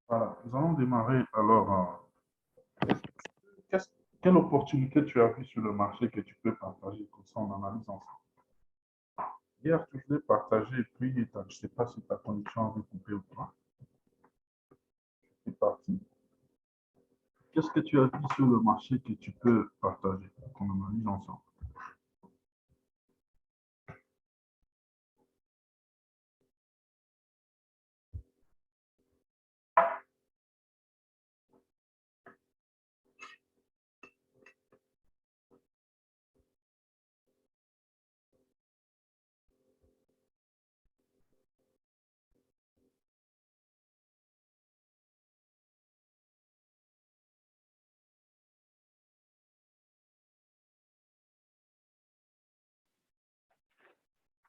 Voilà, nous allons démarrer alors. Qu'est-ce- Quelle opportunité tu as vue sur le marché que tu peux partager comme ça on analyse ensemble? Hier, tu voulais partager et puis je ne sais pas si ta connexion avait coupé ou pas. C'est parti. Qu'est-ce que tu as vu sur le marché que tu peux partager qu'on analyse ensemble?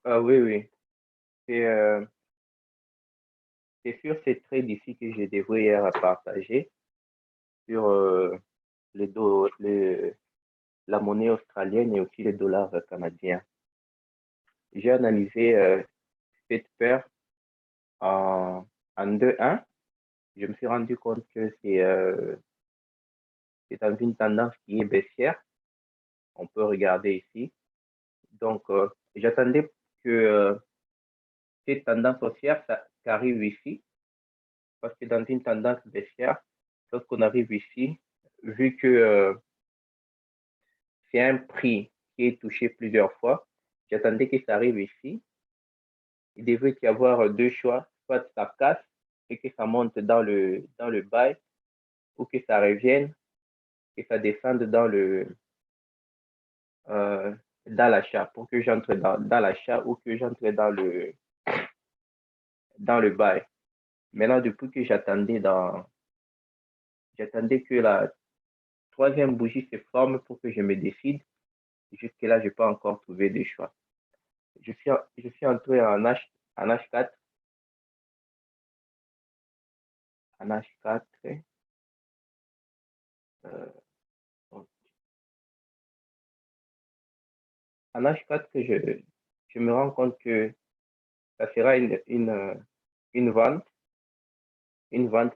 Ah oui, oui. C'est c'est sûr, c'est très difficile que j'ai dévoué hier à partager sur la monnaie australienne et aussi les dollars canadiens. J'ai analysé cette paire en 2-1. Je me suis rendu compte que c'est dans une tendance qui est baissière. On peut regarder ici. Donc, j'attendais que cette tendance haussière ça arrive ici, parce que dans une tendance baissière, lorsqu'on arrive ici, vu que c'est un prix qui est touché plusieurs fois, j'attendais que ça arrive ici. Il devrait y avoir deux choix, soit ça casse et que ça monte dans le buy, ou que ça revienne et ça descende euh, dans l'achat, pour que j'entre dans l'achat ou que j'entre dans le buy. Maintenant, depuis que j'attendais que la troisième bougie se forme pour que je me décide. Jusque-là, je n'ai pas encore trouvé de choix. Je suis entré en H4, en H4. Euh, en H4, je me rends compte que ça sera une vente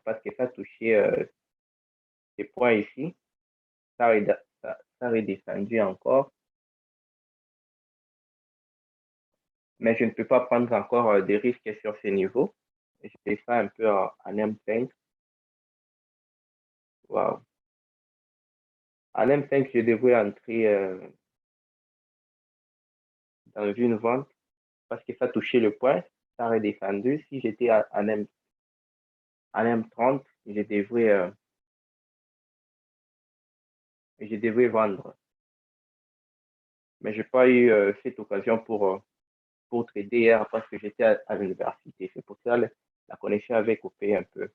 parce que ça touchait ces points ici. Ça a redescendu encore, mais je ne peux pas prendre encore des risques sur ces niveaux. Je fais ça un peu en M5. Wow. En M5, je devrais entrer dans une vente parce que ça touchait le point, ça a redescendu. Si j'étais en M30, je devrais vendre. Mais je n'ai pas eu cette occasion pour trader hier parce que j'étais à l'université. C'est pour ça que la connexion avait coupé un peu.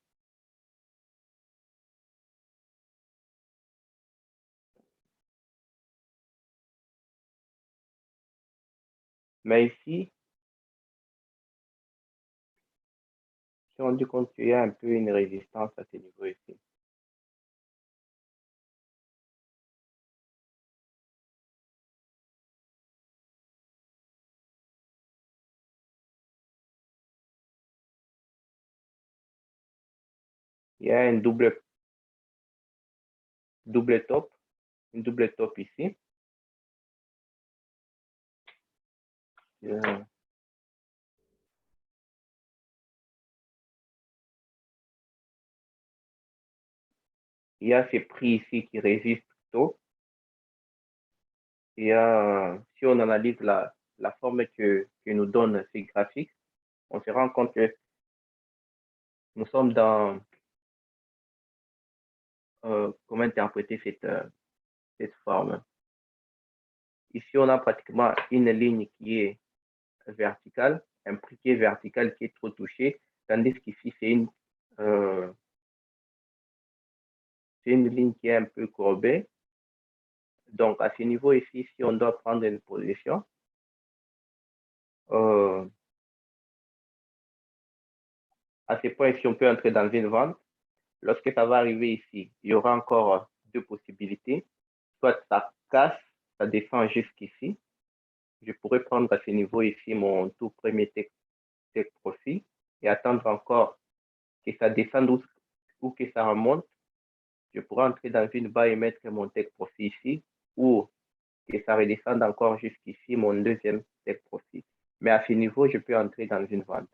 Mais ici, je me suis rendu compte qu'il y a un peu une résistance à ce niveau ici. Il y a double top, une double top ici. Euh, Il y a ces prix ici qui résistent plutôt. Il y a, si on analyse la forme que nous donnent ces graphiques, on se rend compte que nous sommes comment interpréter cette forme. Ici, on a pratiquement une ligne qui est verticale, un prix qui est vertical qui est trop touché, tandis qu'ici, c'est une ligne qui est un peu courbée. Donc, à ce niveau ici, si on doit prendre une position, euh, à ce point ici, on peut entrer dans une vente. Lorsque ça va arriver ici, il y aura encore deux possibilités. Soit ça casse, ça descend jusqu'ici. Je pourrais prendre à ce niveau ici mon tout premier take profit et attendre encore que ça descende pour que ça remonte, je pourrais entrer dans une barre et mettre mon take profit ici, ou que ça redescende encore jusqu'ici, mon deuxième take profit. Mais à ce niveau, je peux entrer dans une vente.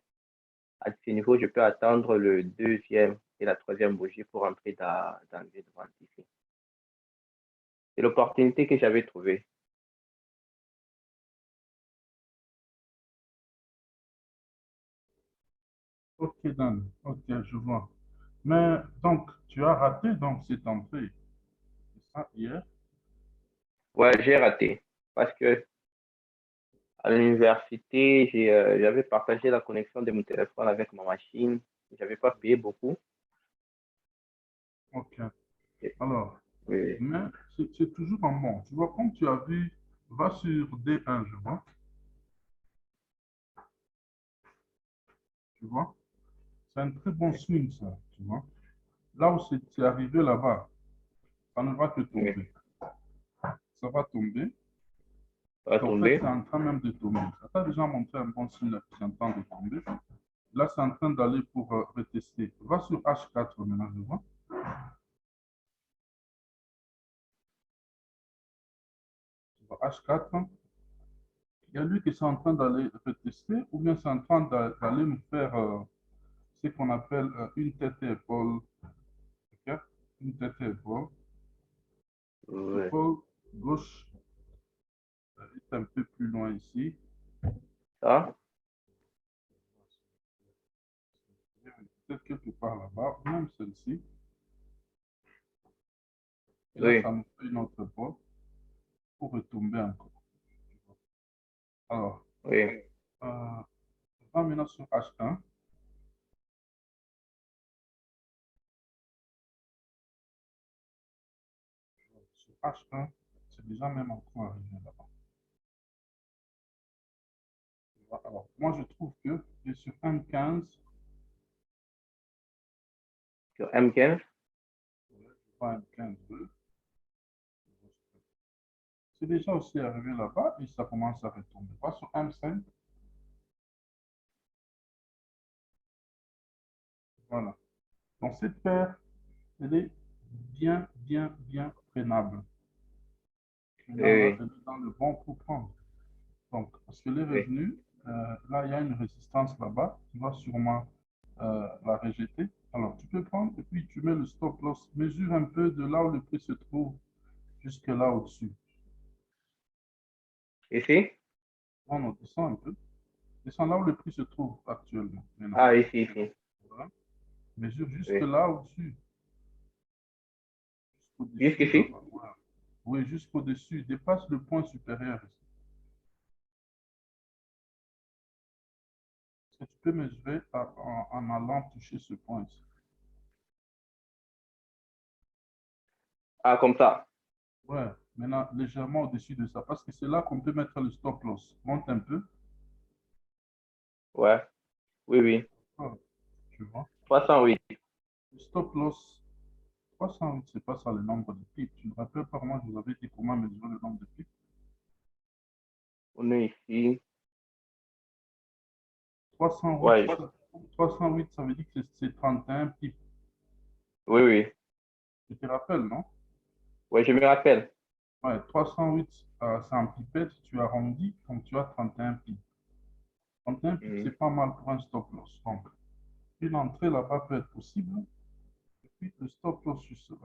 À ce niveau, je peux attendre le deuxième et la troisième bougie pour entrer dans une vente ici. C'est l'opportunité que j'avais trouvée. Ok, Dan. Ok, je vois. Mais donc, tu as raté donc cette entrée. C'est ça hier? Ouais, j'ai raté. Parce que à l'université, j'avais partagé la connexion de mon téléphone avec ma machine. J'avais pas payé beaucoup. Ok. Et- Alors, oui. mais c'est toujours un bon. Tu vois, comme tu as vu, va sur D1, je vois. Tu vois? C'est un très bon swing, ça. Tu vois? Là où c'est arrivé là-bas, ça ne va que Oui. tomber. Ça va tomber. Ça va En fait, tomber. c'est en train même de tomber. Ça t'a déjà montré un bon signe là, c'est en train de tomber. Là, c'est en train d'aller pour retester. Va sur H4 maintenant, je vois. Tu vois, H4. Il y a lui qui est en train d'aller retester ou bien c'est en train d'aller me faire ce qu'on appelle une tête et épaule. Ok? Une tête et épaule. Oui. Épaule gauche est un peu plus loin ici. Ça? Peut-être quelque part là-bas, ou même celle-ci. Et là, Oui. ça me fait une autre épaule pour retomber encore. Alors, Oui. euh, on va maintenant sur H1. Sur H1, c'est déjà même encore arrivé là-bas. Alors, moi, je trouve que sur M15, Sur M15. je vois M15, c'est déjà aussi arrivé là-bas et ça commence à retomber. Pas sur M5, voilà. Donc, cette paire, elle est bien, bien, bien prenable. Maintenant, là, Oui. elle est dans le bon pour prendre. Donc, parce que les Oui. revenus, là, il y a une résistance là-bas. Tu vas sûrement la rejeter. Alors, tu peux prendre et puis tu mets le stop loss. Mesure un peu de là où le prix se trouve jusque là au-dessus. Ici? On descend un peu. Descend là où le prix se trouve actuellement. Maintenant. Ah, ici. Voilà. Mesure jusque Oui. là au-dessus. Jusqu'au-dessus Jusqu'ici? là-bas. Voilà. Oui, jusqu'au-dessus. Dépasse le point supérieur ici. Est-ce que tu peux mesurer en allant toucher ce point ici? Ah, comme ça. Ouais, maintenant légèrement au-dessus de ça, parce que c'est là qu'on peut mettre le stop loss. Monte un peu. Ouais. Oui, oui. Ah, tu vois. 308. Le stop loss, 308, c'est pas ça le nombre de pips. Tu me rappelles pas moi, je vous avais dit comment mesurer le nombre de pips. On est ici. 308, Ouais. 308, ça veut dire que c'est 31 pips. Oui, oui. Tu te rappelles, non? Ouais, je me rappelle. Ouais, 308, c'est en pipette, tu arrondis, donc tu as 31 pips. 31 pips, Mhm. c'est pas mal pour un stop loss. Donc, une entrée là-bas peut être possible, et puis le stop loss juste là.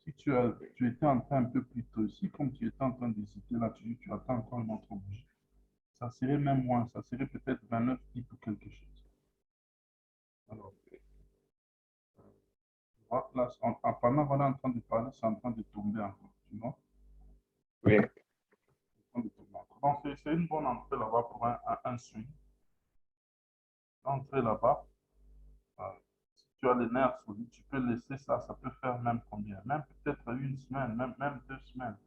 Si tu étais en train un peu plus tôt ici, comme tu étais en train d'hésiter là, tu attends encore une autre bougie. Ça serait même moins, ça serait peut-être 29 pips ou quelque chose. Alors, là, pendant qu'on est en train de parler, c'est en train de tomber encore, tu vois? Oui. En train de tomber encore. Donc, c'est une bonne entrée là-bas pour un swing. L'entrée là-bas, euh, si tu as les nerfs solides, tu peux laisser ça, ça peut faire même combien? Même peut-être une semaine, même 2 semaines.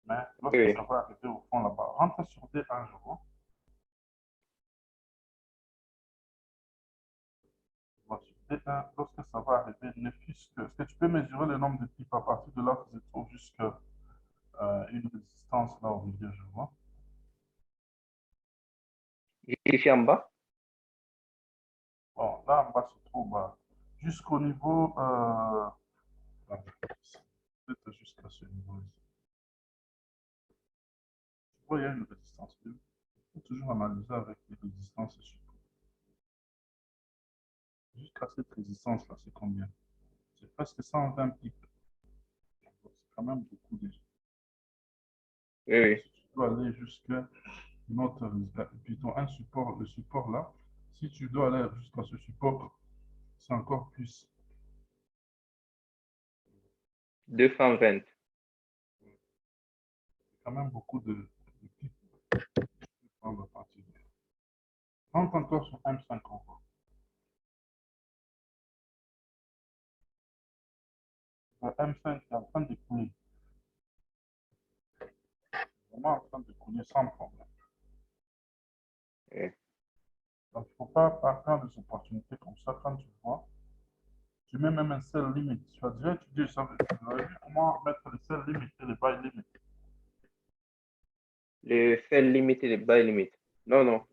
Mais lorsque Oui. ça va arriver au fond là-bas, rentre sur D1, je vois. Voici. Lorsque ça va arriver, ne fût-ce que. Est-ce que tu peux mesurer le nombre de types à partir de là que je trouve jusqu'à une résistance là au milieu, je vois. Ici en bas. Bon, là en bas se trouve jusqu'au niveau, peut-être jusqu'à ce niveau ici. Tu vois, il y a une résistance. Il faut toujours analyser avec les résistances et support. Jusqu'à cette résistance-là, c'est combien? C'est presque 120 pips. C'est quand même beaucoup déjà. Oui, oui. Si tu dois aller jusqu'à notre, plutôt un support, le support là, si tu dois aller jusqu'à ce support, c'est encore plus. 220. C'est quand même beaucoup de pips. On va partir. Rentre encore sur M5 encore. Le M5 est en train de couler. Vraiment en train de couler sans problème. Oui. Donc, il ne faut pas prendre des opportunités comme ça quand tu vois. Tu mets même un sell limit. Tu as déjà étudié ça. Vous avez vu comment mettre les sell limit et les buy limit. Le sell limit et le buy limit. Non, non.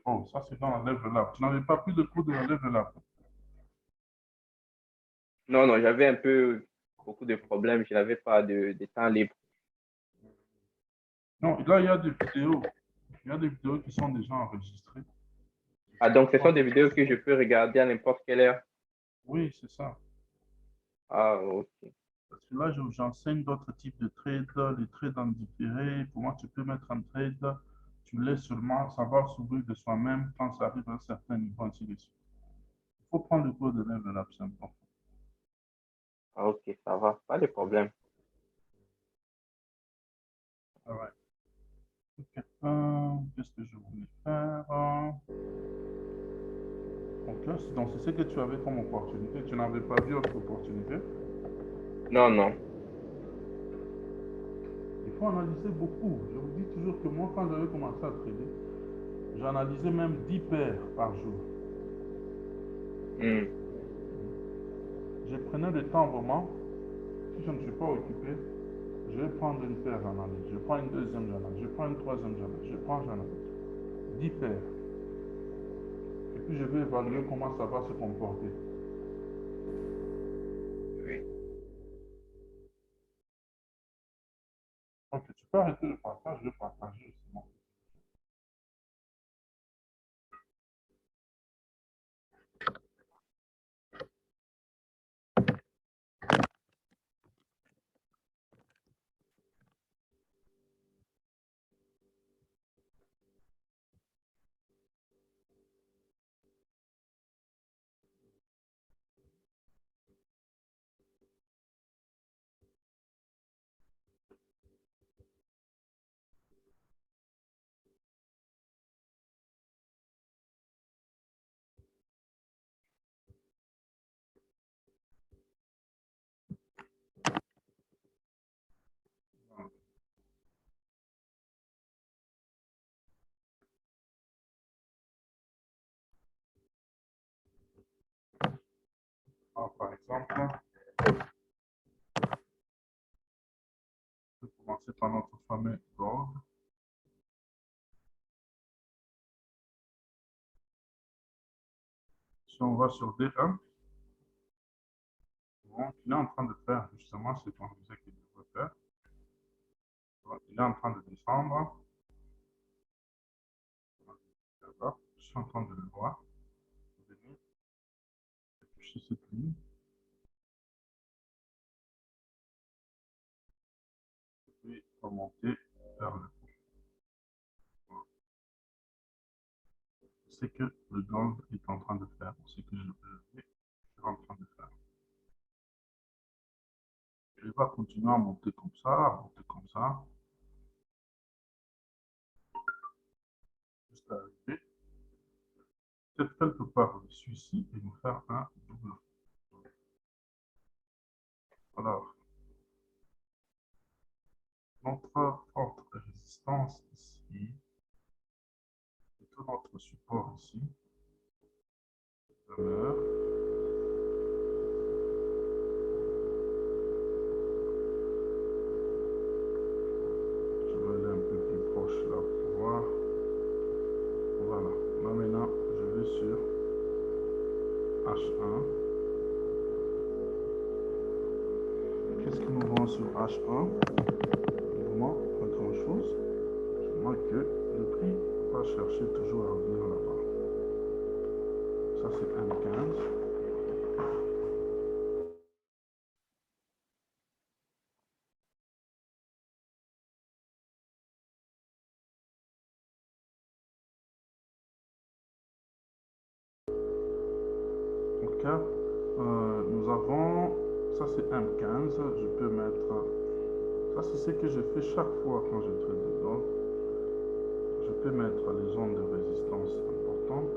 Oh, ça c'est dans la level up. Tu n'avais pas pris de cours de la level up. Non, non, j'avais un peu beaucoup de problèmes. Je n'avais pas de temps libre. Non, là, il y a des vidéos. Il y a des vidéos qui sont déjà enregistrées. Ah, donc ce sont des vidéos que je peux regarder à n'importe quelle heure. Oui, c'est ça. Ah, ok. Parce que là, j'enseigne d'autres types de trades, les trades en différé. Pour moi, tu peux mettre un trade, tu laisses seulement, ça va s'ouvrir de soi-même quand ça arrive à un certain niveau, ainsi de suite. Il faut prendre le cours de level up, c'est important. Ah, ok, ça va. Pas de problème. Ah ouais. Ok. Qu'est-ce que je voulais faire? Donc, c'est ce que tu avais comme opportunité. Tu n'avais pas vu autre opportunité. Non, non. Il faut analyser beaucoup. Je vous dis toujours que moi, quand j'avais commencé à trader, j'analysais même 10 paires par jour. Hmm. Je prenais le temps vraiment. Si je ne suis pas occupé, je vais prendre une paire, j'analyse. Je prends une deuxième, j'analyse. Je prends une troisième, j'analyse. Je prends, j'analyse. 10 paires. Et puis je vais évaluer comment ça va se comporter. Oui. Ok, tu peux arrêter le partage, je vais partager aussi. Bon. Alors, par exemple, je vais commencer par notre fameux gold. Si on va sur D1, bon, il est en train de faire justement ce qu'on disait qu'il devrait faire. Bon, il est en train de descendre. D'accord. Je suis en train de le voir. Venir toucher cette ligne. Et puis remonter vers le haut. C'est que le gold est en train de faire. C'est que je suis en train de faire. Il va continuer à monter comme ça, à monter comme ça, jusqu'à arriver peut-être quelque part celui-ci et nous faire un double. Alors, notre forte résistance ici, et tout notre support ici, demeure. Je vais aller un peu plus proche là pour voir. Voilà. Là maintenant, je vais sur H1. Qu'est-ce que nous voyons sur H1? Vraiment pas grand chose. Seulement que le prix va chercher toujours à revenir là-bas. Ça c'est M15. Ok, nous avons, ça c'est M15, je peux mettre, ça c'est ce que je fais chaque fois quand je trade dedans. Je peux mettre les zones de résistance importantes.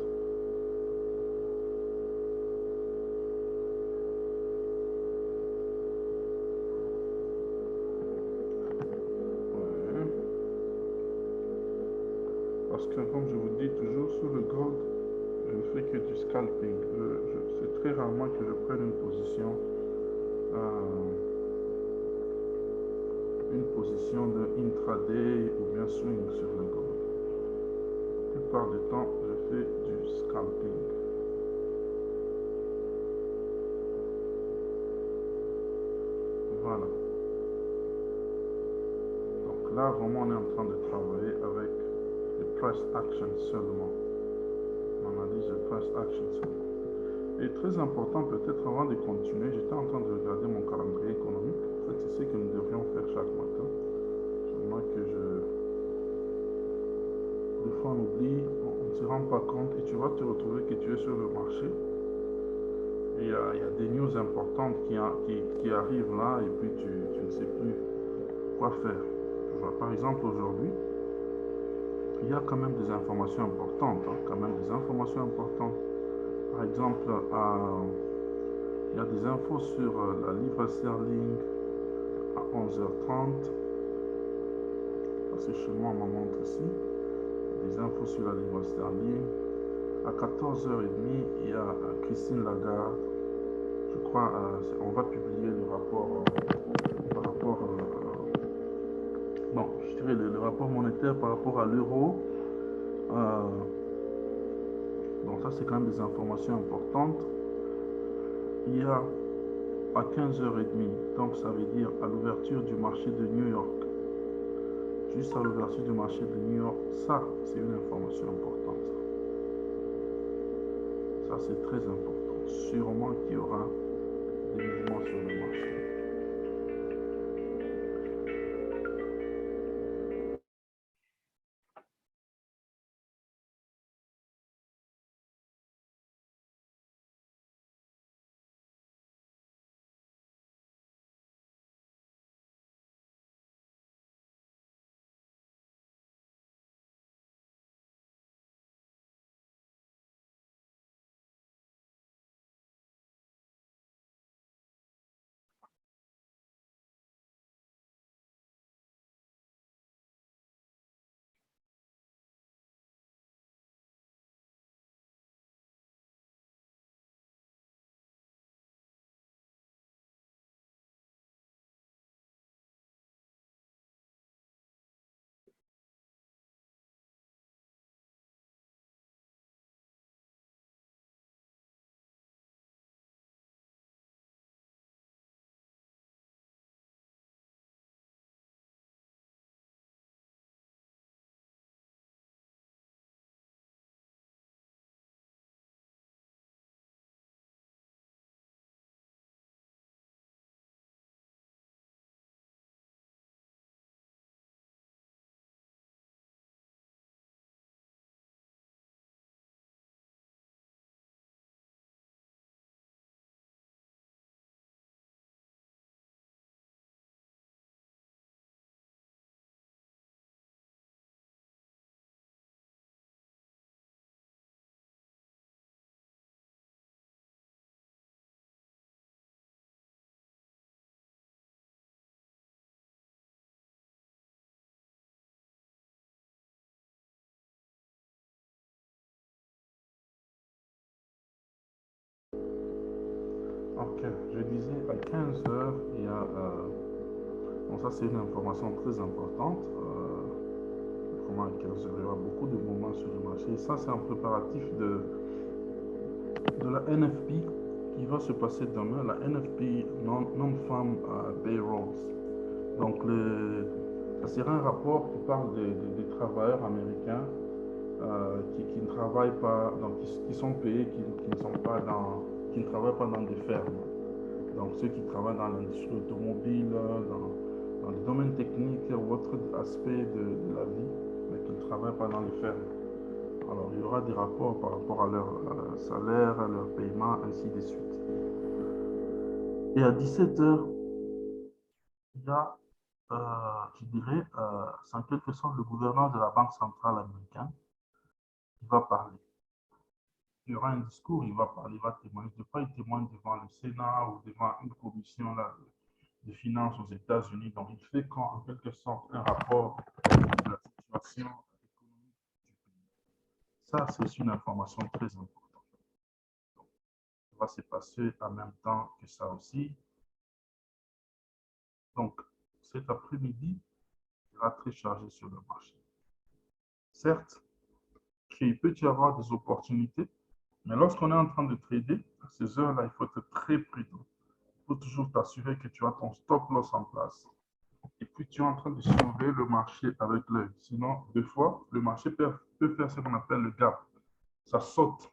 Ouais. Parce que comme je vous dis toujours sur le gold, je ne fais que du scalping. C'est très rarement que je prenne une position de intraday ou bien swing sur le gold. La plupart du temps, je fais du scalping. Voilà. Donc là, vraiment, on est en train de travailler avec les price action seulement. Analyse de price action seulement. Et très important, peut-être avant de continuer, j'étais en train de regarder mon calendrier économique. En fait, c'est ce que nous devrions faire chaque matin. Seulement que des fois on oublie, on ne se rend pas compte et tu vas te retrouver que tu es sur le marché. Et il y a des news importantes qui arrivent là et puis tu ne sais plus quoi faire. Tu vois, par exemple, aujourd'hui, il y a quand même des informations importantes. Par exemple, il y a des infos sur la livre sterling à 11h30. C'est chez moi, on me montre ici. Des infos sur la livre sterling. À 14h30, il y a Christine Lagarde. Je crois on va publier le rapport bon, je dirais le rapport monétaire par rapport à l'euro. Donc ça, c'est quand même des informations importantes. Il y a à 15h30, donc ça veut dire à l'ouverture du marché de New York. Juste à l'ouverture du marché de New York, ça, c'est une information importante. Ça, c'est très important. Sûrement qu'il y aura des mouvements sur le marché. Ok, je disais à 15h, il y a... bon, ça c'est une information très importante. Vraiment à 15h, il y aura beaucoup de mouvements sur le marché. Et ça, c'est un préparatif de la NFP qui va se passer demain, la NFP, Non-Farm Payrolls. Donc, ça sera un rapport qui parle des travailleurs américains qui ne travaillent pas, donc qui sont payés, qui ne sont pas qui ne travaillent pas dans des fermes. Donc, ceux qui travaillent dans l'industrie automobile, dans les domaines techniques ou autres aspects de la vie, mais qui ne travaillent pas dans les fermes. Alors, il y aura des rapports par rapport à leur salaire, à leur paiement, ainsi de suite. Et à 17h, il y a, je dirais, c'est en quelque sorte le gouverneur de la Banque centrale américaine qui va parler. Il y aura un discours, il va parler, il va témoigner. Je ne sais pas, il témoigne devant le Sénat ou devant une commission là, de finances aux États-Unis. Donc, il fait en quelque sorte un rapport de la situation économique du pays. Ça, c'est aussi une information très importante. Donc, ça va se passer en même temps que ça aussi. Donc, cet après-midi sera très chargé sur le marché. Certes, il peut y avoir des opportunités, mais lorsqu'on est en train de trader, à ces heures-là, il faut être très prudent. Il faut toujours t'assurer que tu as ton stop loss en place. Et puis, tu es en train de surveiller le marché avec l'œil. Sinon, des fois, le marché peut faire ce qu'on appelle le gap. Ça saute.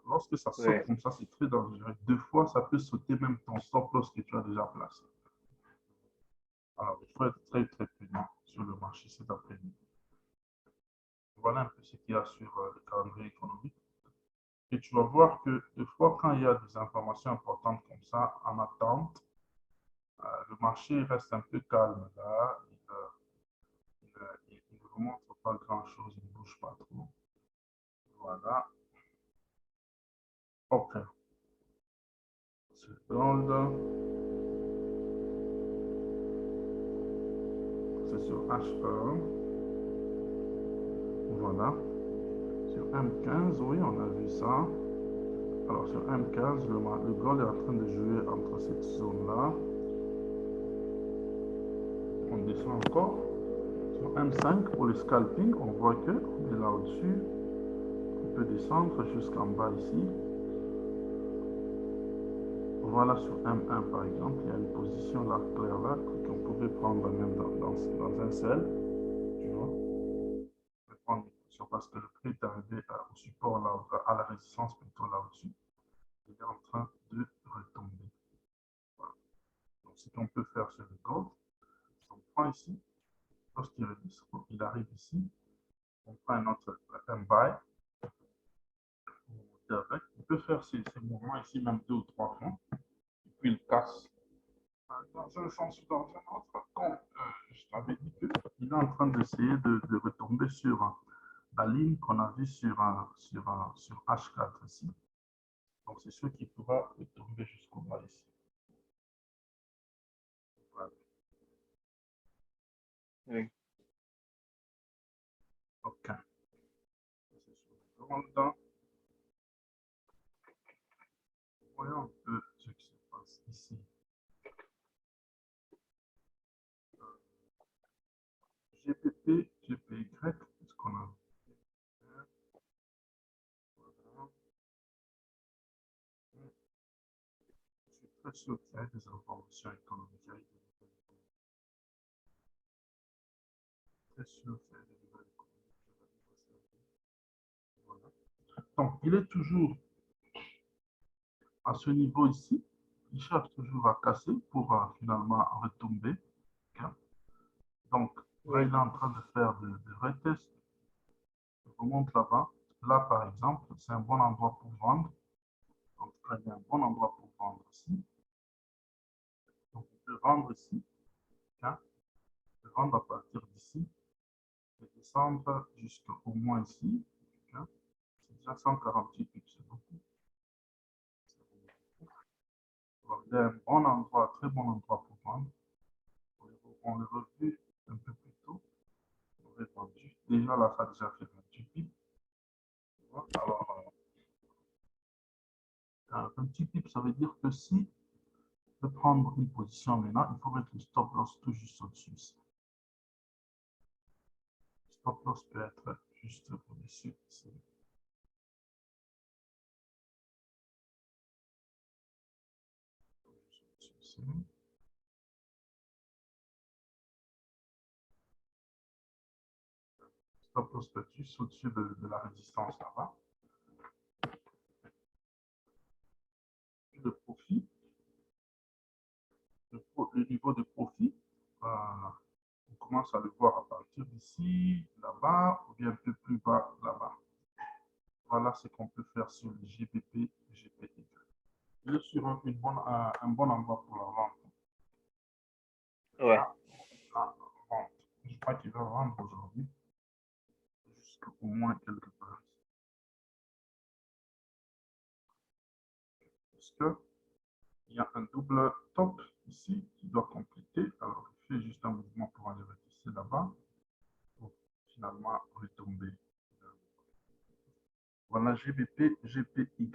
Lorsque ça saute comme ça, c'est très dangereux. Des fois, ça peut sauter même ton stop loss que tu as déjà placé. Alors, il faut être très, très prudent sur le marché cet après-midi. Voilà un peu ce qu'il y a sur le calendrier économique. Et tu vas voir que des fois, quand il y a des informations importantes comme ça, en attente, le marché reste un peu calme là. Il ne vous montre pas grand-chose, il ne bouge pas trop. Voilà. OK. Seconde. C'est sur H1. Voilà. Sur M15, oui, on a vu ça. Alors sur M15, le gold est en train de jouer entre cette zone-là. On descend encore. Sur M5, pour le scalping, on voit qu'on est là au-dessus. On peut descendre jusqu'en bas ici. Voilà sur M1 par exemple, il y a une position là, claire là, qu'on pouvait prendre même dans un sel. Tu vois, on peut prendre une position parce que le prix est arrivé au support là, à la résistance plutôt là au-dessus. Il est en train de retomber. Voilà. Donc ce qu'on peut faire sur le gold, on prend ici, lorsqu'il redescend, il arrive ici, on prend un autre buy, il peut faire ces mouvements ici, même 2 ou 3 fois, et puis il casse dans un sens ou dans un autre. Comme je t'avais dit qu'il est en train d'essayer de retomber sur la ligne qu'on a vue sur H4 ici. Donc c'est ce qui pourra retomber jusqu'au bas ici. Voilà. Oui. OK. Dans voyons un peu ce qui se passe ici. GPP, GPY, ce qu'on a. Voilà. Je suis très sûr qu'il y a des informations économiques. Très sûr qu'il y a des nouvelles économiques. Voilà. Donc, il est toujours à ce niveau ici. Il cherche toujours à casser pour finalement retomber. Okay. Donc, là, il est en train de faire des retests. Je remonte là-bas. Là, par exemple, c'est un bon endroit pour vendre. En tout cas, il y a un bon endroit pour vendre ici. Donc, on peut vendre ici. Okay. On peut vendre à partir d'ici. Et descendre jusqu'au moins ici. Okay. C'est déjà 148 pips, c'est beaucoup. Il y a un bon endroit, très bon endroit pour vendre. On l'a revu un peu plus tôt. On aurait vendu. Déjà, là, ça a déjà fait 28 pips. Alors, un petit pip, ça veut dire que si je veux prendre une position maintenant, il faut mettre le stop loss tout juste au-dessus. Le stop loss peut être juste au-dessus. ici. Stop loss status au-dessus de la résistance là-bas. Le profit, le niveau de profit, on commence à le voir à partir d'ici, là-bas, ou bien un peu plus bas, là-bas. Voilà ce qu'on peut faire sur le GBP, GPY. Il est sur un bon endroit pour la vente. Ouais. Là, vente. Je crois qu'il va vendre aujourd'hui jusqu'au moins quelque part. Parce que il y a un double top ici qui doit compléter. Alors, il fait juste un mouvement pour aller ici là-bas. Pour finalement retomber. Voilà GBP, GPY.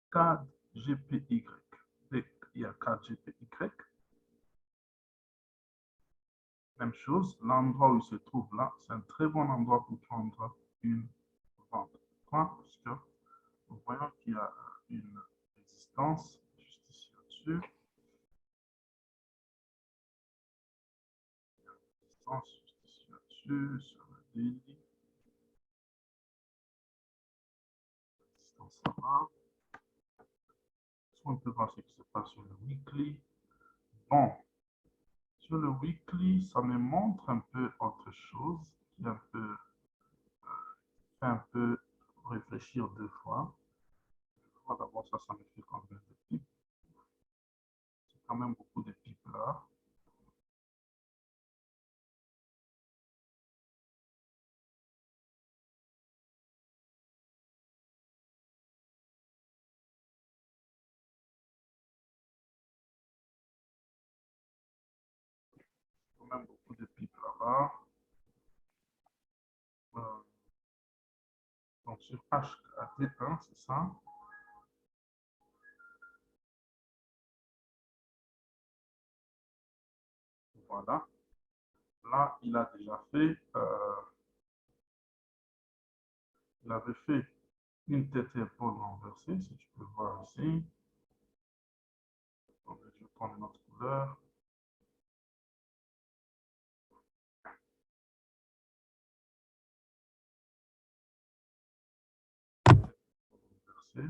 CAD, GPY. Il y a CAD, GPY. Même chose, l'endroit où il se trouve là, c'est un très bon endroit pour prendre une vente. Pourquoi? Parce que nous voyons qu'il y a une résistance juste ici là-dessus. Résistance juste ici là-dessus, sur le daily. Résistance là-bas. On peut voir ce qui se passe sur le weekly. Bon, sur le weekly, ça me montre un peu autre chose qui est un peu, fait un peu réfléchir deux fois. D'abord, ça me fait combien de pips? C'est quand même beaucoup de pips là. Quand même beaucoup de pips là-bas. Donc sur HAT1, c'est ça. Voilà. Là, il a déjà fait, il avait fait une tête épaule renversée, si tu peux voir ici. Donc, je vais prendre une autre couleur. Renversée.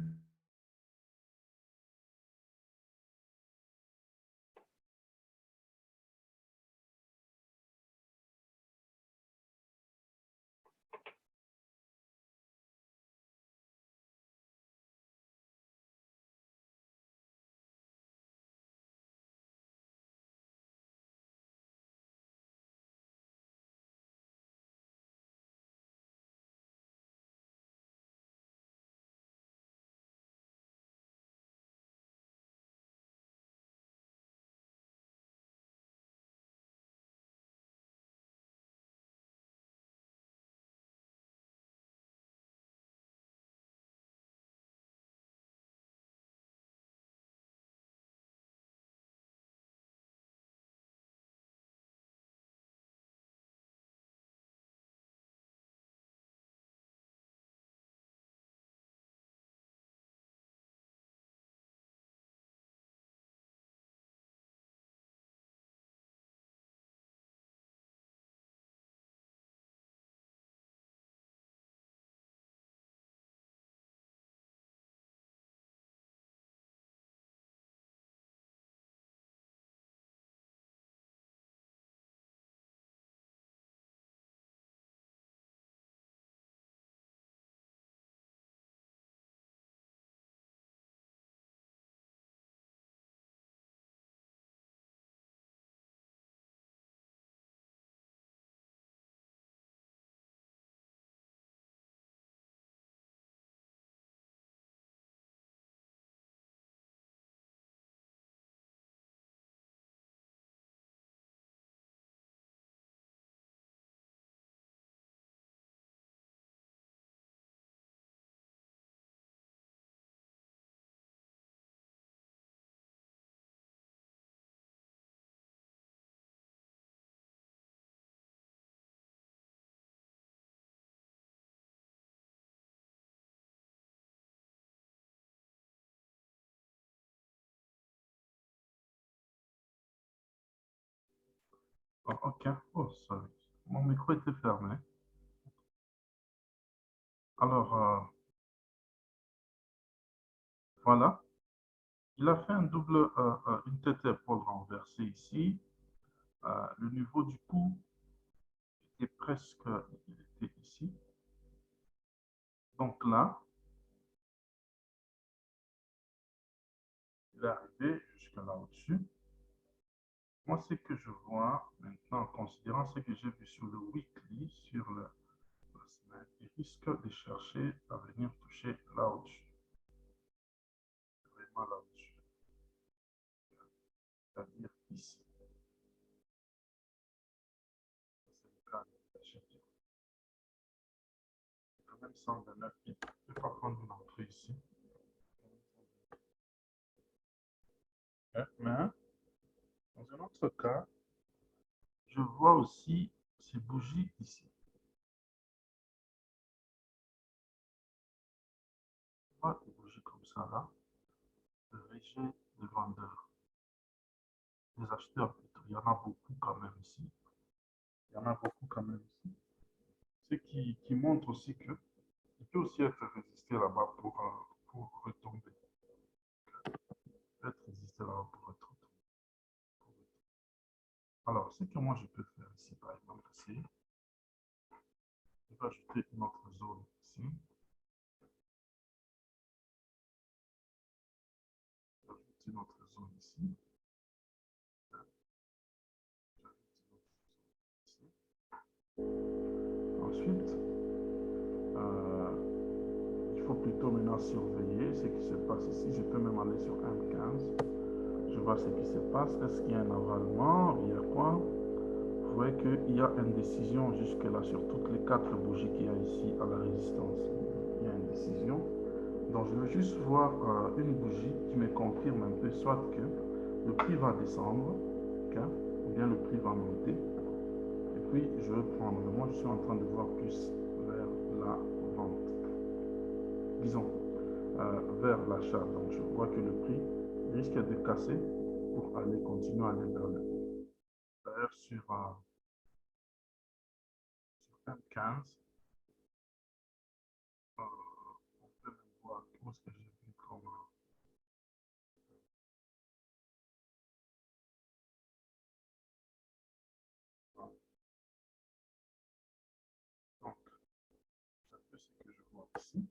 Oh, ok. Oh, sorry. Mon micro était fermé. Alors, voilà. Il a fait une tête épaule renversée ici. Le niveau du cou était presque, il était ici. Donc là, il est arrivé jusque là au-dessus. Moi, ce que je vois maintenant, en considérant ce que j'ai vu sur le weekly, sur la semaine, il risque de chercher à venir toucher là au-dessus. Vraiment là au-dessus. C'est-à-dire ici. C'est le cas de chercher. Quand même 129 pieds. Je vais pas prendre une entrée ici. Mais, dans un autre cas, je vois aussi ces bougies ici. Je vois des bougies comme ça là, de rejet de vendeurs, des acheteurs plutôt. Il y en a beaucoup quand même ici. Il y en a beaucoup quand même ici. Ce qui montre aussi que il peut aussi être résisté là-bas pour retomber. Il peut être résisté là-bas pour retomber. Alors, ce que moi je peux faire ici, par exemple, c'est je vais ajouter une autre zone ici. J'ajoute une autre zone ici. Ensuite, il faut plutôt maintenant surveiller ce qui se passe ici. Je peux même aller sur M15. Je vois ce qui se passe. Est-ce qu'il y a un avalement? Il y a quoi? Vous voyez qu'il y a une décision jusque-là sur toutes les 4 bougies qu'il y a ici à la résistance. Il y a une décision. Donc, je veux juste voir une bougie qui me confirme un peu soit que le prix va descendre, okay, ou bien le prix va monter. Et puis, je vais prendre. Moi, je suis en train de voir plus vers la vente. Disons, vers l'achat. Donc, je vois que le prix risque de casser pour aller continuer à aller vers le haut. D'ailleurs, sur M15, on peut même voir tout ce que j'ai vu comme. Donc, c'est un peu ce que je vois ici.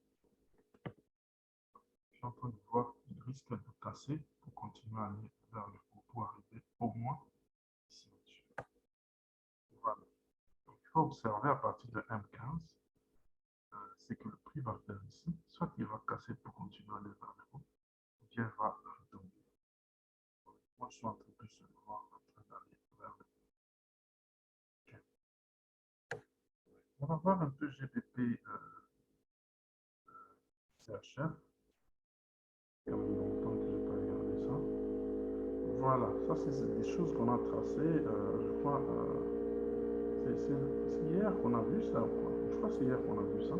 Je suis en train de voir qu'il risque de casser pour continuer à aller vers le haut pour arriver au moins ici au-dessus. Voilà. Donc, il faut observer à partir de M15, c'est que le prix va faire ici. Soit il va casser pour continuer à aller vers le haut, ou bien il va retomber. Moi, je suis en train de se voir en train d'aller vers le haut. Okay. On va voir un peu GBP CHF. Il y a longtemps que je n'ai pas regardé ça. Voilà, ça c'est des choses qu'on a tracées. Je crois, c'est hier qu'on a vu ça. Je crois que c'est hier qu'on a vu ça.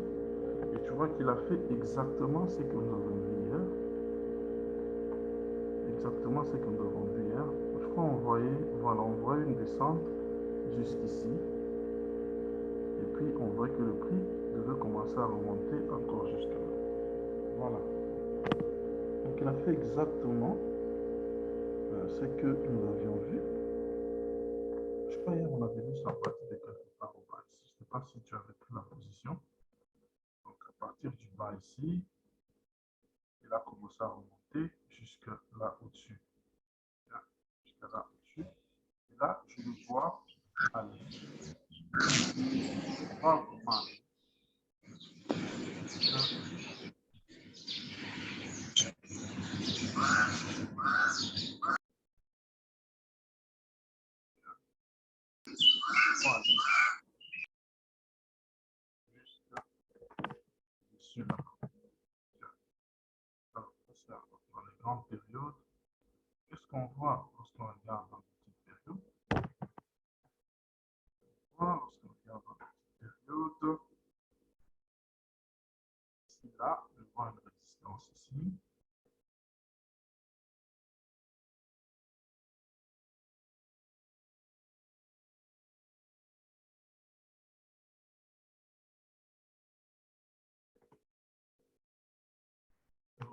Et tu vois qu'il a fait exactement ce que nous avons vu hier. Exactement ce que nous avons vu hier. Je crois qu'on voyait, voilà, on voyait une descente jusqu'ici. Et puis on voit que le prix devait commencer à remonter encore jusque là. Voilà. Donc il a fait exactement ce que nous avions vu. Je crois hier on avait vu ça à partir de quelque part au bas ici. Je ne sais pas si tu avais pris la position. Donc à partir du bas ici, il a commencé à remonter jusque là au-dessus. Jusque là au-dessus. Et là, je le vois aller. Je vois comment aller. Jusque là. Alors, ça, dans les grandes périodes, qu'est-ce qu'on voit lorsqu'on regarde dans les petites périodes? On voit lorsqu'on regarde dans les petites périodes, ici, là, je vois une résistance ici.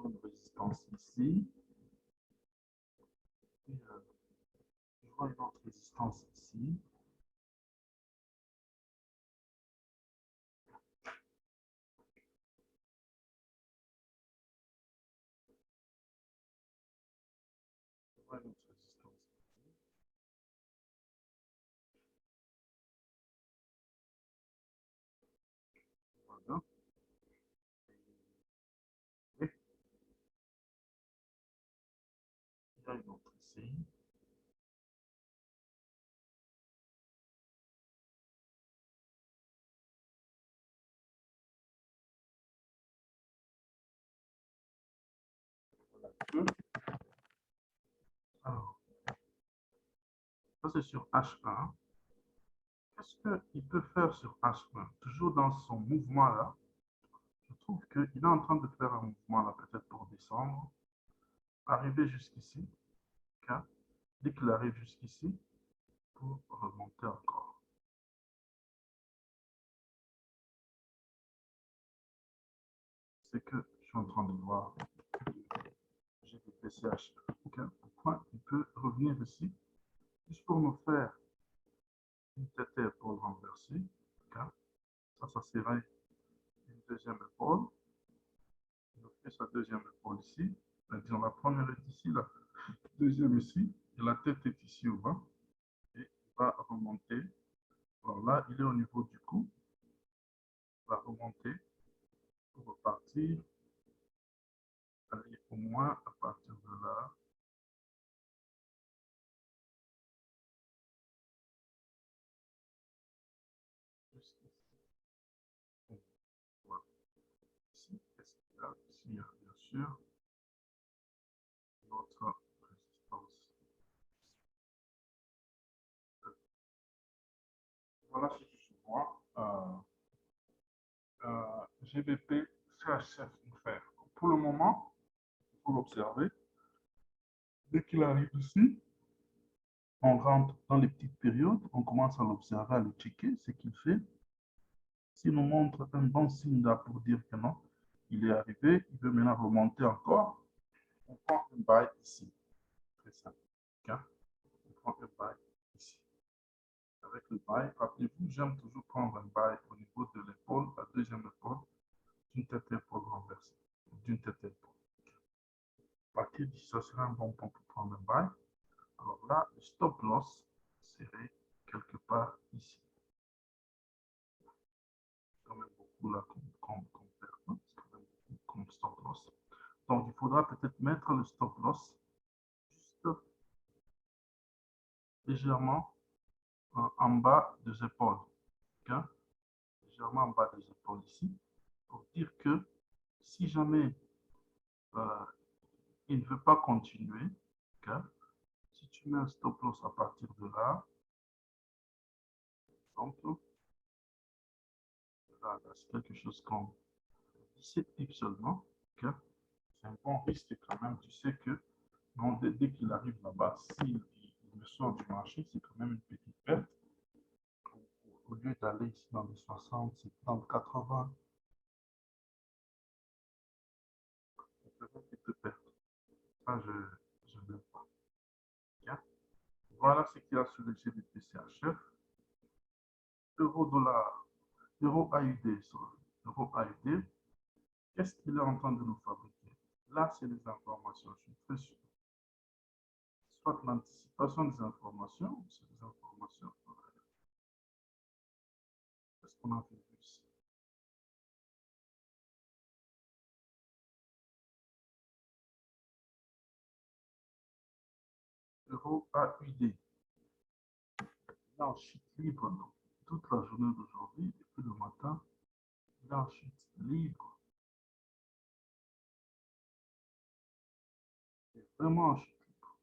vois une résistance ici. Et, je vois une autre résistance ici. Je vois une autre résistance ici. Voilà. Et il y a une autre ici. Voilà. Alors, ça c'est sur H1. Qu'est-ce qu'il peut faire sur H1? Toujours dans son mouvement là, je trouve qu'il est en train de faire un mouvement là, peut-être pour descendre, arriver jusqu'ici. Okay? Dès qu'il arrive jusqu'ici, pour remonter encore. C'est que je suis en train de voir GBPCH. Okay? Pourquoi il peut revenir ici, juste pour nous faire une tête et épaule renversée. Okay? Ça serait une deuxième épaule. Il fait sa deuxième épaule ici. Disons, la première est ici, la deuxième ici, et la tête est ici au bas. Et il va remonter. Alors là, il est au niveau du cou. Il va remonter pour repartir. Aller au moins à partir de là. Jusqu'ici. Voilà. Ici, qu'est-ce qu'il y a? Ici, il y a bien sûr notre résistance. Voilà ce que je vois. GBP, CHF nous faire. Pour le moment, il faut l'observer. Dès qu'il arrive ici, on rentre dans les petites périodes, on commence à l'observer, à le checker, ce qu'il fait. S'il nous montre un bon signe là pour dire que non, il est arrivé, il veut maintenant remonter encore, on prend un buy ici. Très simple. Okay? On prend un buy ici. Avec le buy, rappelez-vous, j'aime toujours prendre un buy au niveau de l'épaule, la deuxième épaule, d'une tête épaule renversée, d'une tête épaule. À partir d'ici, ça serait un bon point pour prendre un buy. Alors là, le stop loss serait quelque part ici. C'est quand même beaucoup là comme perte, c'est quand même beaucoup comme stop loss. Donc, il faudra peut-être mettre le stop loss juste légèrement en bas des épaules. Okay? Légèrement en bas des épaules ici, pour dire que si jamais il ne veut pas continuer, okay? Si tu mets un stop loss à partir de là, par exemple, là, c'est quelque chose comme 17 pips seulement, okay? C'est un bon risque quand même. Tu sais que non, dès qu'il arrive là-bas, s'il me sort du marché, c'est quand même une petite perte. Au lieu d'aller ici dans les 60, 70, 80, c'est une petite perte. Ça, je n'aime pas. Bien. Voilà ce qu'il y a sur le GBP-CHF. Euro-dollar, euro-AUD, euro AUD. Qu'est-ce qu'il est en train de nous fabriquer? Là, c'est les informations. Je suis très sûr. Soit l'anticipation des informations, c'est des informations. Qu'est-ce qu'on a fait ici? Euro AUD. Il est en chute libre donc, toute la journée d'aujourd'hui, depuis le matin, il est en chute libre. Il est vraiment en chute libre.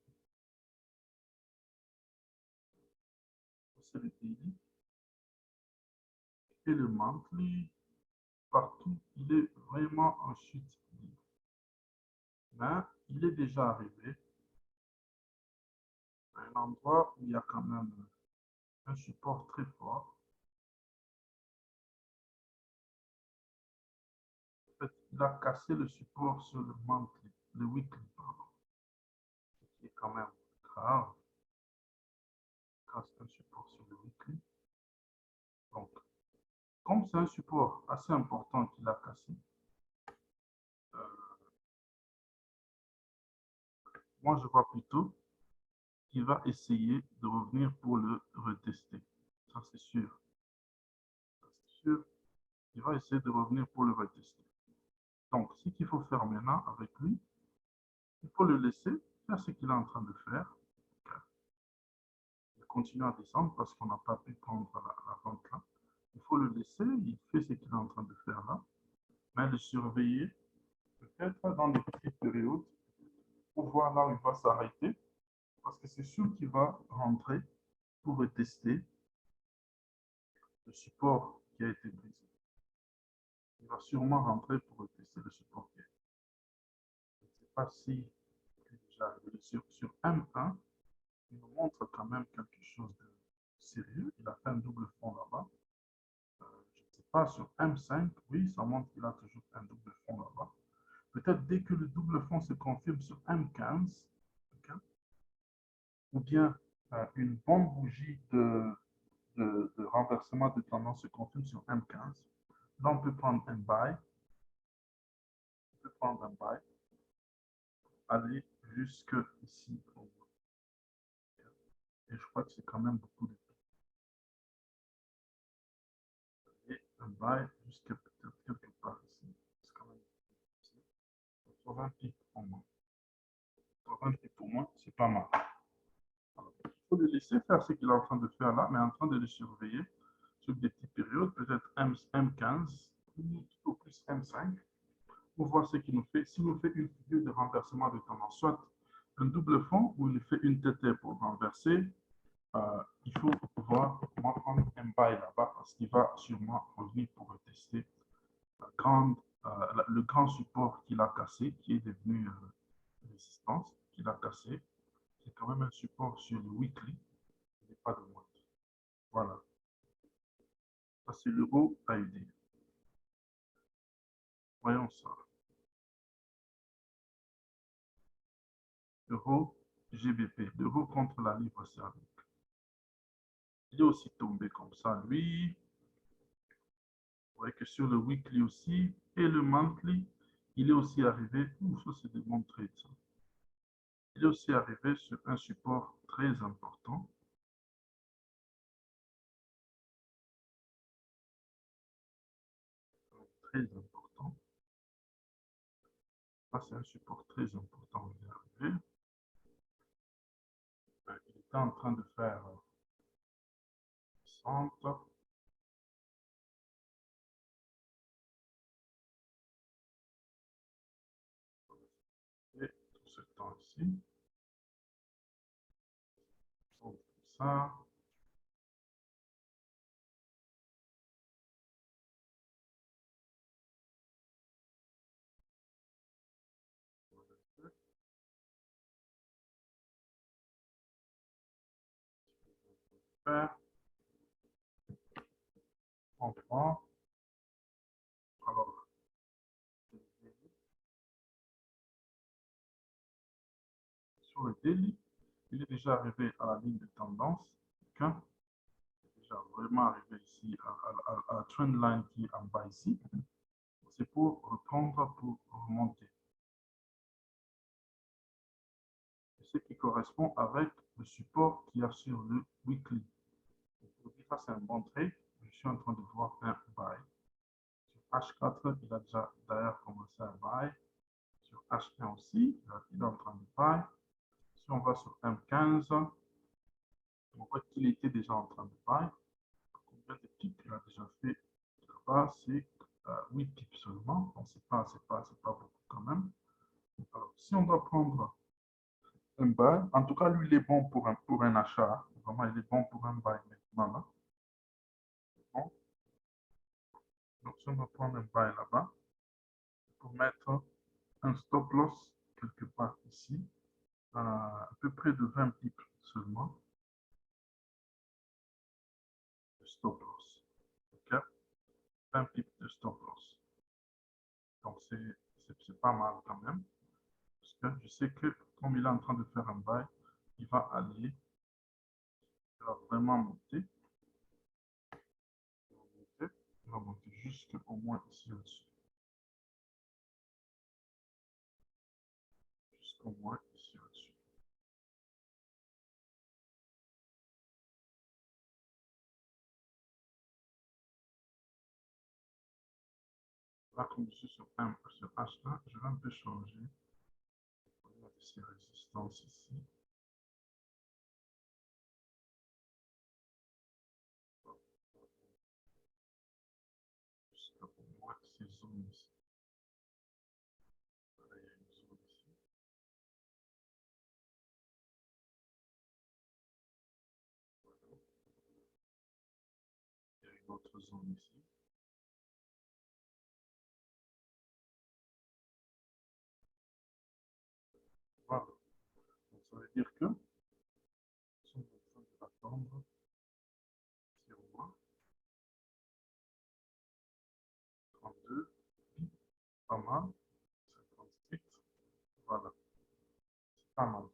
C'est le daily et le monthly. Partout, il est vraiment en chute libre. Mais il est déjà arrivé à un endroit où il y a quand même un support très fort. En fait, il a cassé le support sur le monthly, le weekly, pardon. Ce qui est quand même grave. Il casse un support sur le weekly. Donc, comme c'est un support assez important qu'il a cassé, moi je vois plutôt qu'il va essayer de revenir pour le retester. Ça c'est sûr. Ça, c'est sûr. Il va essayer de revenir pour le retester. Donc, ce qu'il faut faire maintenant avec lui, il faut le laisser faire ce qu'il est en train de faire. Il continue à descendre parce qu'on n'a pas pu prendre la vente là. Il faut le laisser, il fait ce qu'il est en train de faire là, mais le surveiller, peut-être dans des petites périodes, pour voir là où il va s'arrêter, parce que c'est sûr qu'il va rentrer pour retester le support qui a été brisé. Il va sûrement rentrer pour retester le support qui a été brisé. Je ne sais pas si déjà sur M1, il nous montre quand même quelque chose de sérieux. Il a fait un double fond là-bas. Je ne sais pas, sur M5, oui, ça montre qu'il a toujours un double fond là-bas. Peut-être dès que le double fond se confirme sur M15, okay, ou bien une bonne bougie de renversement de tendance se confirme sur M15, là on peut prendre un buy, aller jusque ici. Et je crois que c'est quand même beaucoup de temps. Et un buy jusque peut-être quelque part ici. C'est quand même 80 pips pour moi. 80 pips pour moi, c'est pas mal. Alors, il faut le laisser faire ce qu'il est en train de faire là, mais en train de le surveiller sur des petites périodes, peut-être M15 ou plus M5, pour voir ce qu'il nous fait. S'il nous fait une figure de renversement de tendance, soit un double fond ou il fait une tête pour renverser, il faut pouvoir prendre un buy là-bas parce qu'il va sûrement revenir pour tester le grand support qu'il a cassé, qui est devenu résistance, qu'il a cassé. C'est quand même un support sur le weekly, il n'est pas de moindre. Voilà. Ça, c'est l'euro AUD. Voyons ça. Euro GBP, l'euro contre la livre sterling. Il est aussi tombé comme ça, lui. Vous voyez que sur le weekly aussi et le monthly, il est aussi arrivé. Ça, c'est des bons trades. Ça. Il est aussi arrivé sur un support très important. Très important. Ça, c'est un support très important. Il est arrivé. Il était en train de faire centre. Et tout ce temps ici. Donc, ça. Faire. On prend. Alors, sur le daily, il est déjà arrivé à la ligne de tendance. Okay? Il est déjà vraiment arrivé ici à la trend line qui est en bas ici. C'est pour reprendre, pour remonter. Ce qui correspond avec le support qu'il y a sur le weekly. Aujourd'hui, ça c'est un bon trade. Je suis en train de voir un buy. Sur H4, il a déjà d'ailleurs commencé à buy. Sur H1 aussi, il est en train de buy. Si on va sur M15, on voit qu'il était déjà en train de buy. Combien de pips il a déjà fait là-bas? C'est 8 pips seulement. Donc, c'est pas beaucoup quand même. Alors, si on doit prendre un buy, en tout cas, lui, il est bon pour un achat. Vraiment, il est bon pour un buy maintenant. Là. Bon. Donc, si on va prendre un buy là-bas, pour mettre un stop loss quelque part ici, à peu près de 20 pips seulement, de stop loss. Okay? 20 pips de stop loss. Donc, c'est c'est pas mal quand même. Parce que je sais que comme il est en train de faire un bail, il va aller, il va vraiment monter. Il va monter jusqu'au moins ici au-dessus. Jusqu'au moins ici au-dessus. Là, comme je suis sur H1, je vais un peu changer. On va mettre ces résistances ici. Jusqu'au moins ces zones ici. Voilà, il y a une zone ici. Voilà. Il y a une autre zone ici. Voilà. Donc, ça veut dire que nous sommes en train d'attendre 0,1, 32, pas mal, 58, voilà, c'est pas mal.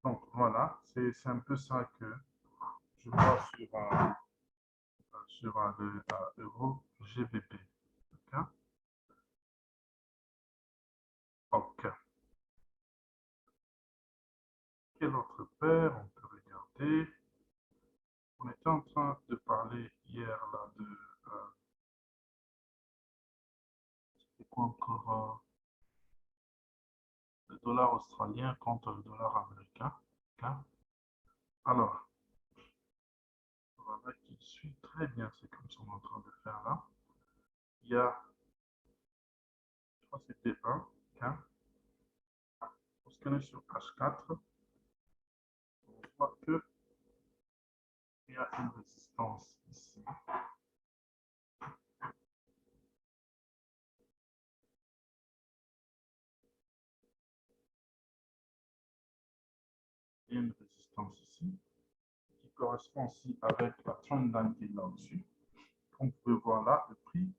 Donc voilà, c'est un peu ça que je vois sur le euro GBP. Okay? Ok. Quelle autre paire on peut regarder? On était en train de parler hier là de c'est quoi encore le dollar australien contre le dollar américain. Okay? Alors, voilà qui suit très bien ce que nous sommes en train de faire là. Il y a, je crois que c'était 1, okay? Lorsqu'on est sur H4, on voit qu'il y a une résistance ici. Il y a une résistance ici qui correspond aussi avec la trendline qui est là-dessus. Comme vous pouvez voir là, le prix,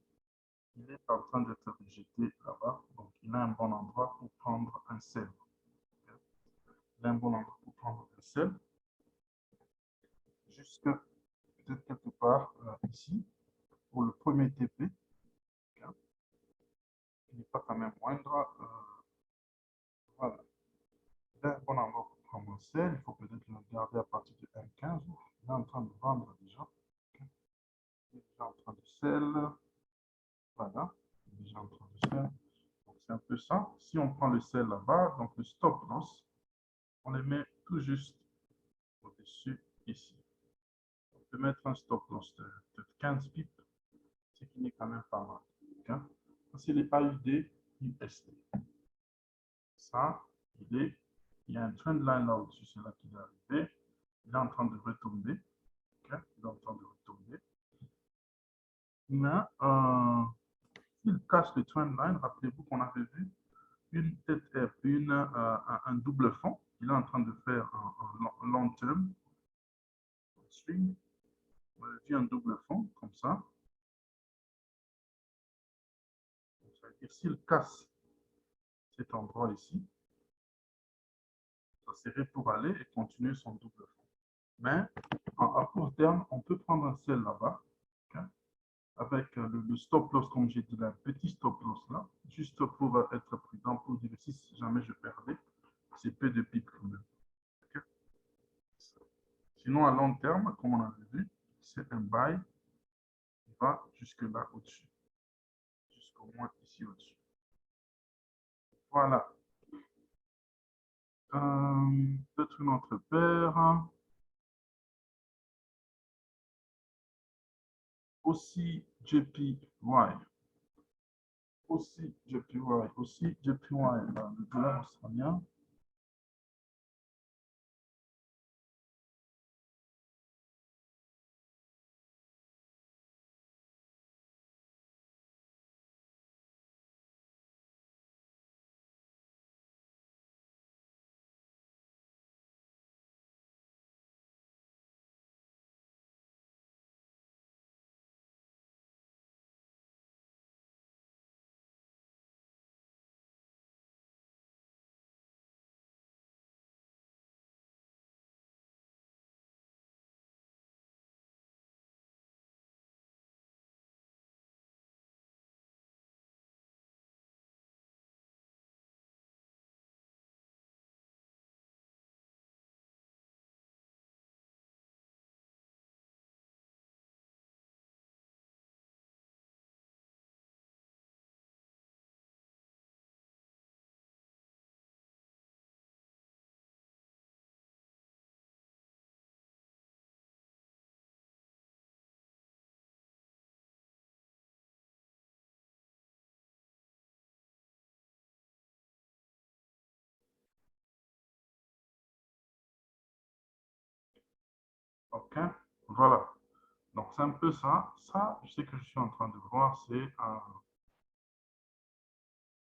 il est en train d'être rejeté là-bas. Donc, il a un bon endroit pour prendre un sell. Il a un bon endroit pour prendre un sell. Jusque peut-être quelque part ici, pour le premier TP, qui n'est pas quand même moindre. Voilà. Il a un bon endroit pour prendre un sell. Il faut peut-être le regarder à partir de 1,15. Il est en train de vendre déjà. Il est déjà en train de sell. Voilà. Il est déjà en train de sell. Donc, c'est un peu ça. Si on prend le sell là-bas, donc le stop loss, on les met tout juste au-dessus ici. On peut mettre un stop loss de 15 pips, ce qui n'est quand même pas mal. Okay? C'est les AUD USD. Ça, il y a un trend line là au-dessus, c'est là qu'il est arrivé. Il est en train de retomber. Okay? Il est en train de retomber. Mais s'il casse le trend line, rappelez-vous qu'on avait vu une tête un double fond. Il est en train de faire un long term swing. On a vu un double fond comme ça. Donc, ça veut dire s'il casse cet endroit ici, ça serait pour aller et continuer son double fond. Mais à court terme, on peut prendre un sell là-bas avec le stop loss, comme j'ai dit, là, un petit stop loss là, juste pour être prudent, pour dire si jamais je perdais, c'est peu de pips quand même. Okay? Sinon, à long terme, comme on avait vu, c'est un buy qui va jusque là au-dessus, jusqu'au moins ici au-dessus. Voilà. Peut-être une autre paire. Aussi JPY. Aussi JPY. Aussi JPY. Le dollar australien. OK. Voilà. Donc, c'est un peu ça. Ça, je sais que je suis en train de voir, c'est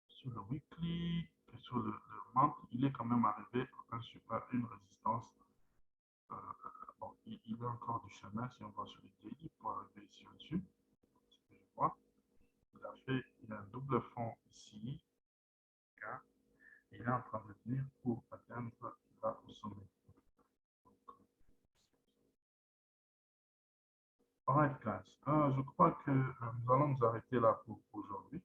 sur le weekly et sur le month, il est quand même arrivé à une résistance. Bon, il y a encore du chemin si on va sur les daily pour arriver ici au-dessus. Ce que je vois. Il y a un double fond ici. Okay. Il est en train de venir pour atteindre là au sommet. Alright, guys. Je crois que nous allons nous arrêter là pour aujourd'hui.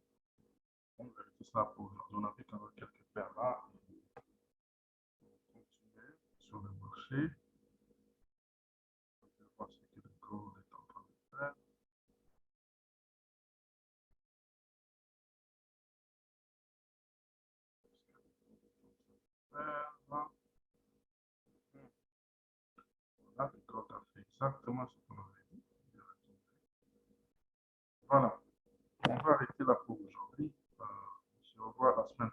On va arrêter ça pour aujourd'hui. On a vu quand même quelques paires là. On va continuer sur le marché. On va voir ce que le gold est en train de faire. Voilà, le gold a fait exactement ce qu'on avait dit. Voilà. On va arrêter là pour aujourd'hui. On se revoit la semaine